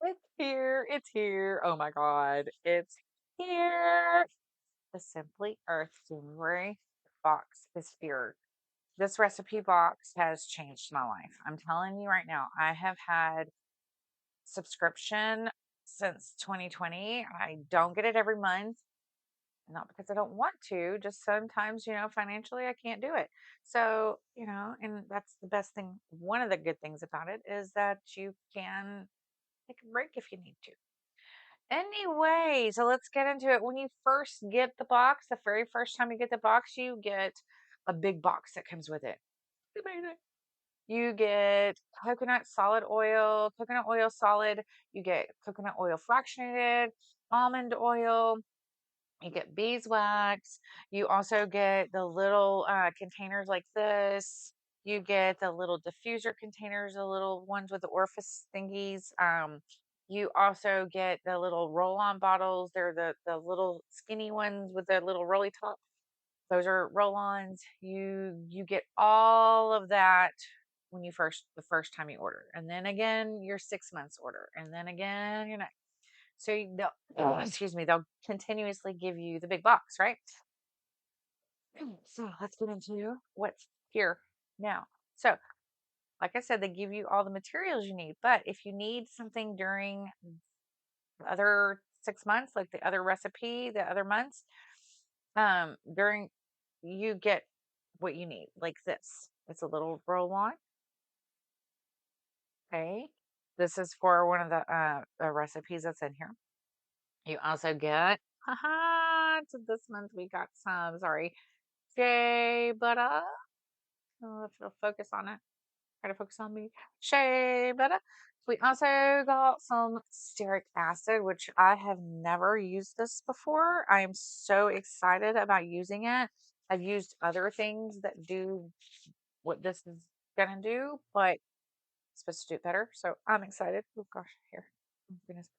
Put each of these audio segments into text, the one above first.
It's here. It's here. Oh my God. It's here. The Simply Earth January box is here. This recipe box has changed my life. I'm telling you right now, I have had subscription since 2020. I don't get it every month, not because I don't want to, just sometimes, financially I can't do it. So, and that's the best thing. One of the good things about it is that you can take a break if you need to. Anyway, so let's get into it. When you first get the box, the very first time you get the box, you get a big box that comes with it. It's amazing. You get coconut oil solid, you get coconut oil fractionated, almond oil, you get beeswax. You also get the little containers like this. You get the little diffuser containers, the little ones with the orifice thingies. You also get the little roll-on bottles. They're the little skinny ones with the little rolly top. Those are roll-ons. You get all of that when the first time you order, and then again your 6 months order, and then again your next. So excuse me, they'll continuously give you the big box, right? So let's get into what's here now. So, like I said, they give you all the materials you need, but if you need something during the other 6 months, like the other recipe, the other months, during you get what you need, like this. It's a little roll on. Okay. This is for one of the recipes that's in here. You also get, so this month we got some, sorry, shea butter. Oh, if you'll focus on it, try to focus on me. Shea butter. We also got some stearic acid, which I have never used this before. I am so excited about using it. I've used other things that do what this is gonna do, but it's supposed to do it better. So I'm excited. Oh gosh, here. Oh goodness.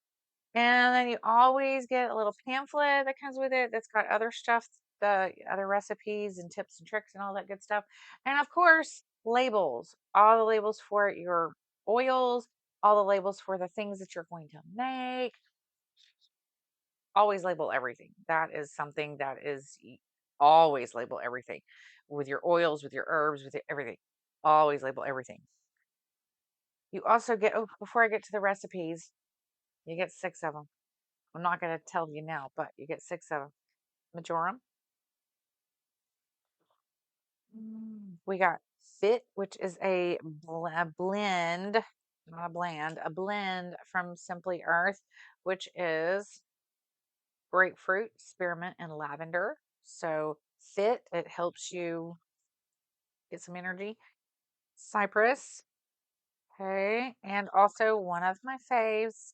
And then you always get a little pamphlet that comes with it that's got other stuff, the other recipes and tips and tricks and all that good stuff. And of course, labels, all the labels for your oils, all the labels for the things that you're going to make. Always label everything. That is something that always label everything with your oils, with your herbs, with everything. Always label everything. You also get, oh, before I get to the recipes, you get 6 of them. I'm not going to tell you now, but you get 6 of them. Majorum. We got Fit, which is a blend, not a bland, a blend from Simply Earth, which is grapefruit, spearmint, and lavender. So Fit, it helps you get some energy. Cypress, okay, and also one of my faves,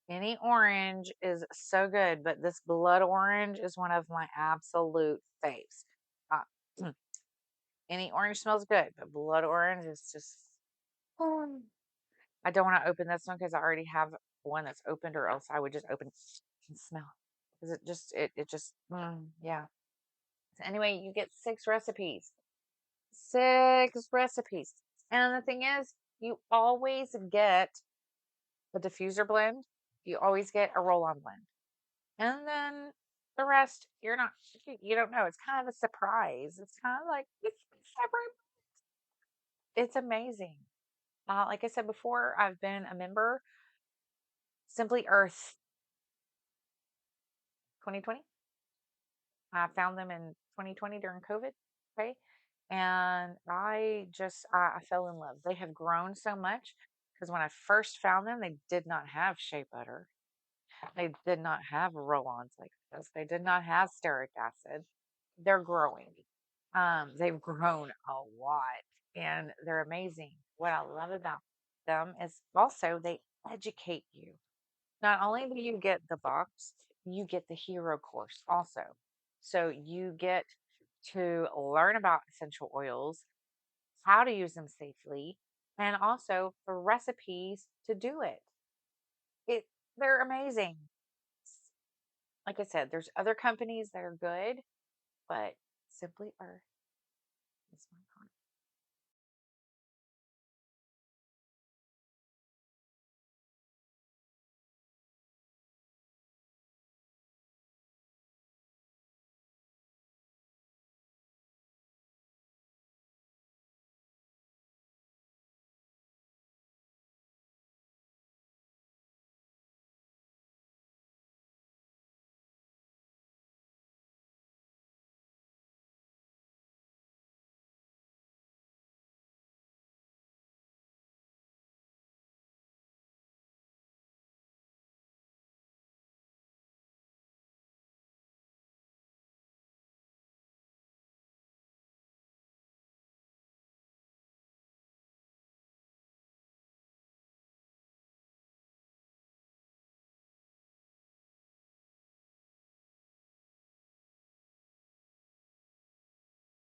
any orange is so good, but this blood orange is one of my absolute faves. Uh, any orange smells good, but blood orange is just. Mm. I don't want to open this one because I already have one that's opened, or else I would just open it and smell because yeah. So anyway, you get 6 recipes, 6 recipes, and the thing is, you always get a diffuser blend. You always get a roll-on blend. And then the rest, you don't know. It's kind of a surprise. It's kind of like it's separate. It's amazing. Like I said before, I've been a member Simply Earth 2020. I found them in 2020 during COVID. Okay. And I fell in love. They have grown so much because when I first found them, they did not have shea butter. They did not have roll-ons like this. They did not have stearic acid. They're growing. They've grown a lot and they're amazing. What I love about them is also they educate you. Not only do you get the box, you get the hero course also. So you get to learn about essential oils, how to use them safely, and also the recipes to do it. It they're amazing. Like I said, there's other companies that are good, but Simply Earth